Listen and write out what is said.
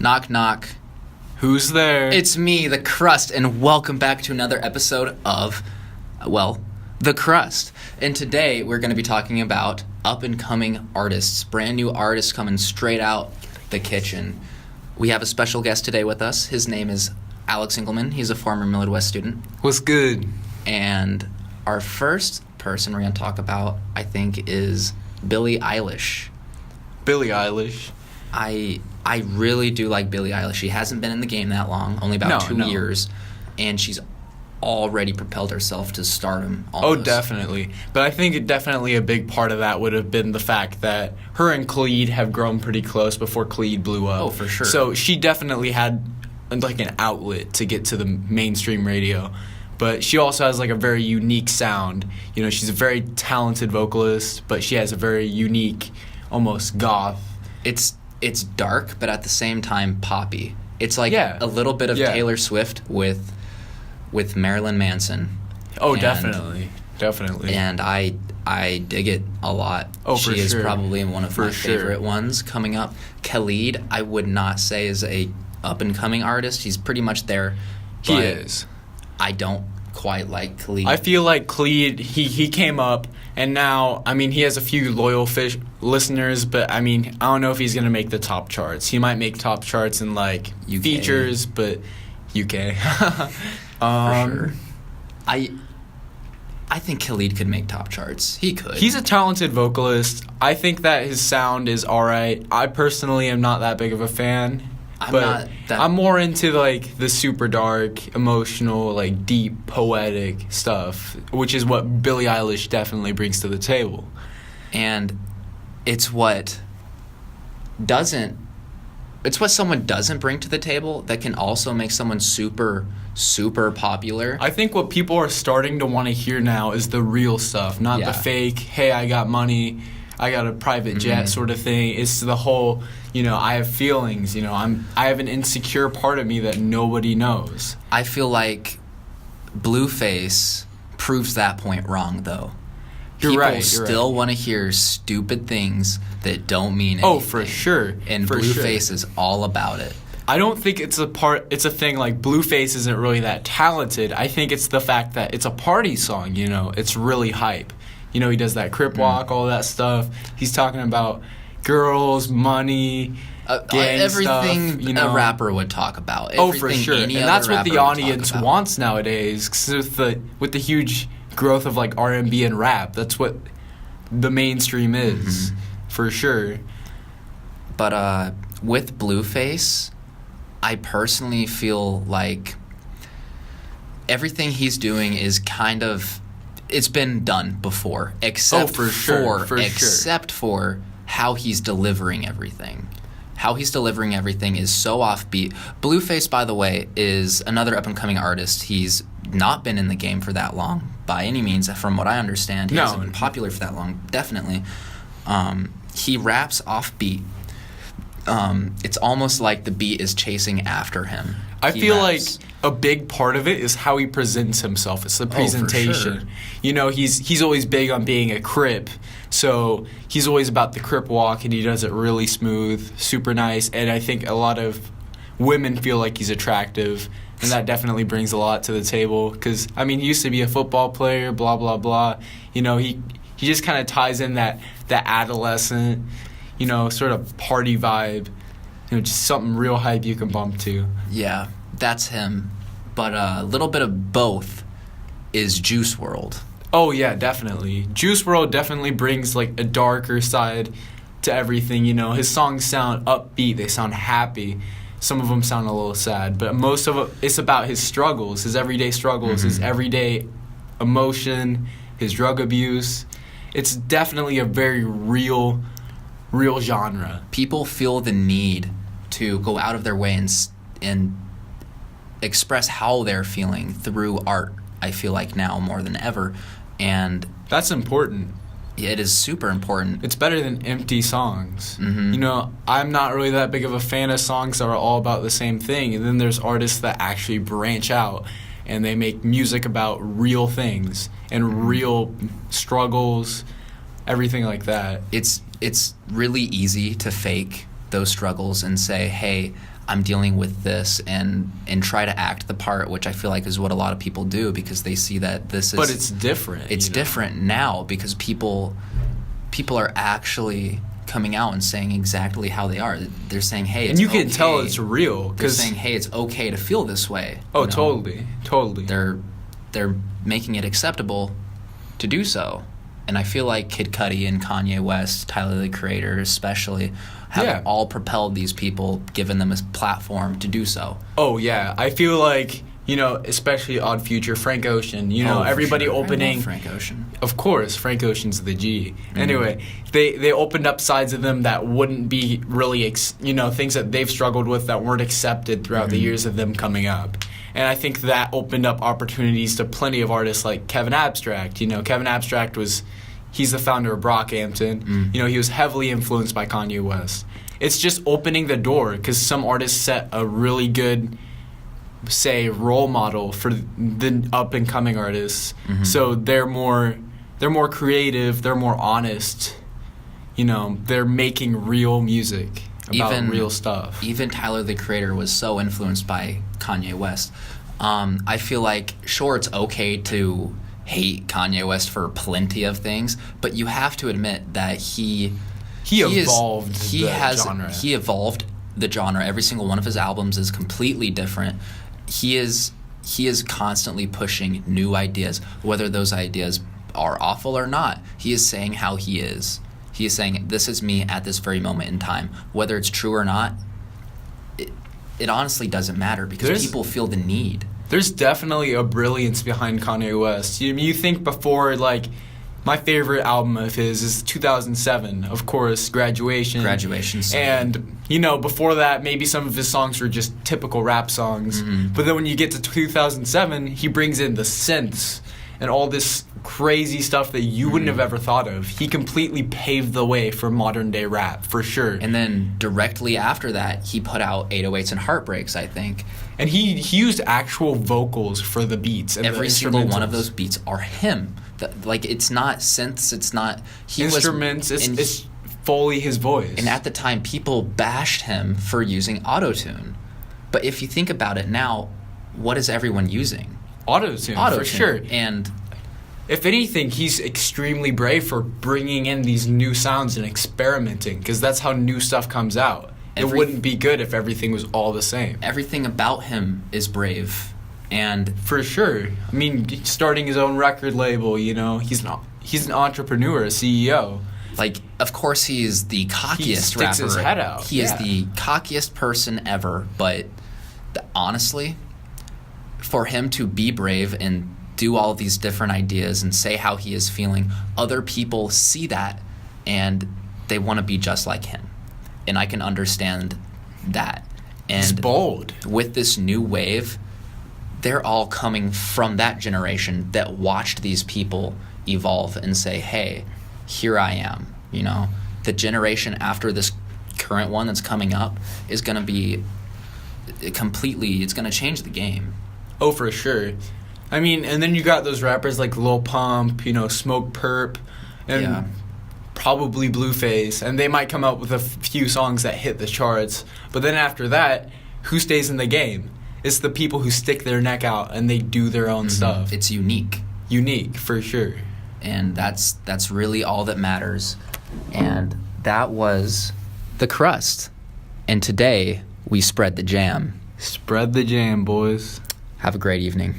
Knock, knock. Who's there? It's me, the Crust, and welcome back to another episode of, the Crust. And today we're going to be talking about up-and-coming artists, brand new artists coming straight out the kitchen. We have a special guest today with us. His name is Alex Engelman. He's a former Millard West student. What's good? And our first person we're going to talk about, I think, is Billie Eilish. Billie Eilish. I really do like Billie Eilish. She hasn't been in the game that long, only about 2 years, and she's already propelled herself to stardom almost. Oh, definitely. But I think definitely a big part of that would have been the fact that her and Khalid have grown pretty close before Khalid blew up. Oh, for sure. So she definitely had like an outlet to get to the mainstream radio. But she also has like a very unique sound. You know, she's a very talented vocalist, but she has a very unique, almost goth. It's dark, but at the same time poppy. It's like a little bit of Taylor Swift with Marilyn Manson. Oh, definitely. And I dig it a lot. Oh, she is probably one of my favorite ones coming up. Khalid, I would not say is a up-and-coming artist. He's pretty much there. He is. I don't quite like Khalid. I feel like Khalid, he came up, and now, I mean, he has a few loyal listeners, but, I mean, I don't know if he's going to make the top charts. He might make top charts in, like, UK. Features, but UK. For sure. I think Khalid could make top charts. He could. He's a talented vocalist. I think that his sound is all right. I personally am not that big of a fan. I'm more into, like, the super dark, emotional, like, deep, poetic stuff, which is what Billie Eilish definitely brings to the table. And it's what someone doesn't bring to the table that can also make someone super, super popular. I think what people are starting to want to hear now is the real stuff, not the fake, hey, I got money, I got a private jet sort of thing. It's the whole, you know, I have feelings, you know, I have an insecure part of me that nobody knows. I feel like Blueface proves that point wrong, though. People still want to hear stupid things that don't mean anything. Oh, for sure. And Blueface is all about it. I don't think it's a thing like Blueface isn't really that talented. I think it's the fact that it's a party song, you know. It's really hype. You know, he does that crip walk, all that stuff. He's talking about girls, money, gang everything stuff, you know. A rapper would talk about. Oh, for sure. And that's what the audience wants nowadays. 'Cause with the huge growth of like R&B and rap, that's what the mainstream is, for sure. But with Blueface, I personally feel like everything he's doing is kind of, it's been done before, except for how he's delivering everything. How he's delivering everything is so offbeat. Blueface, by the way, is another up-and-coming artist. He's not been in the game for that long, by any means, from what I understand. He hasn't been popular for that long, definitely. He raps offbeat. It's almost like the beat is chasing after him. I feel like a big part of it is how he presents himself. It's the presentation. For sure. You know, he's always big on being a Crip, so he's always about the Crip walk, and he does it really smooth, super nice, and I think a lot of women feel like he's attractive, and that definitely brings a lot to the table, because, I mean, he used to be a football player, blah, blah, blah. You know, he just kind of ties in that adolescent, you know, sort of party vibe. You know, just something real hype you can bump to. Yeah, that's him. But a little bit of both is Juice WRLD. Oh, yeah, definitely. Juice WRLD definitely brings, like, a darker side to everything, you know. His songs sound upbeat. They sound happy. Some of them sound a little sad. But most of it, it's about his struggles, his everyday struggles, his everyday emotion, his drug abuse. It's definitely a very real genre. People feel the need to go out of their way and express how they're feeling through art, I feel like now more than ever. And that's important. It is super important. It's better than empty songs. You know, I'm not really that big of a fan of songs that are all about the same thing. And then there's artists that actually branch out and they make music about real things and real struggles, everything like that. It's really easy to fake those struggles and say, hey, I'm dealing with this and try to act the part, which I feel like is what a lot of people do because they see that this is. But it's different. It's different now because people are actually coming out and saying exactly how they are. They're saying, hey, it's and you can okay. tell it's real. They're saying, hey, it's okay to feel this way. Oh, totally. They're making it acceptable to do so. And I feel like Kid Cudi and Kanye West, Tyler, the Creator especially, have all propelled these people, given them a platform to do so. Oh, yeah. I feel like, especially Odd Future, Frank Ocean, everybody opening. I love Frank Ocean. Of course, Frank Ocean's the G. Anyway, they opened up sides of them that wouldn't be really, things that they've struggled with that weren't accepted throughout the years of them coming up. And I think that opened up opportunities to plenty of artists like Kevin Abstract. Kevin Abstract he's the founder of Brockhampton. He was heavily influenced by Kanye West. It's just opening the door because some artists set a really good, say, role model for the up-and-coming artists. So they're more creative, they're more honest. They're making real music about real stuff. Even Tyler, the Creator, was so influenced by Kanye West. I feel like, sure, it's okay to hate Kanye West for plenty of things, but you have to admit that he evolved genre. He evolved the genre. Every single one of his albums is completely different. He is constantly pushing new ideas, whether those ideas are awful or not. He is saying how he is. He is saying, this is me at this very moment in time. Whether it's true or not, it honestly doesn't matter because people feel the need. There's definitely a brilliance behind Kanye West. You think before, my favorite album of his is 2007, of course, Graduation. And, before that, maybe some of his songs were just typical rap songs. But then when you get to 2007, he brings in the synths and all this crazy stuff that you wouldn't have ever thought of. He completely paved the way for modern day rap, for sure. And then directly after that, he put out 808s and Heartbreaks, I think. And he used actual vocals for the beats. And every single one of those beats are him. It's not synths, it's not... Instruments, it's fully his voice. And at the time, people bashed him for using autotune. But if you think about it now, what is everyone using? Autotune, for sure. And if anything, he's extremely brave for bringing in these new sounds and experimenting, because that's how new stuff comes out. It wouldn't be good if everything was all the same. Everything about him is brave, and for sure. I mean, starting his own record label, he's an entrepreneur, a CEO. Of course, he is the cockiest he sticks rapper. His head out. He is the cockiest person ever. But honestly, for him to be brave and do all these different ideas and say how he is feeling, other people see that and they want to be just like him. And I can understand that. And he's bold. With this new wave, they're all coming from that generation that watched these people evolve and say, hey, here I am. The generation after this current one that's coming up is going to be it's going to change the game. Oh, for sure. I mean, and then you got those rappers like Lil Pump, Smoke Perp, and probably Blueface, and they might come up with a few songs that hit the charts. But then after that, who stays in the game? It's the people who stick their neck out and they do their own stuff. It's unique. Unique, for sure. And that's really all that matters. And that was the Crust. And today, we spread the jam. Spread the jam, boys. Have a great evening.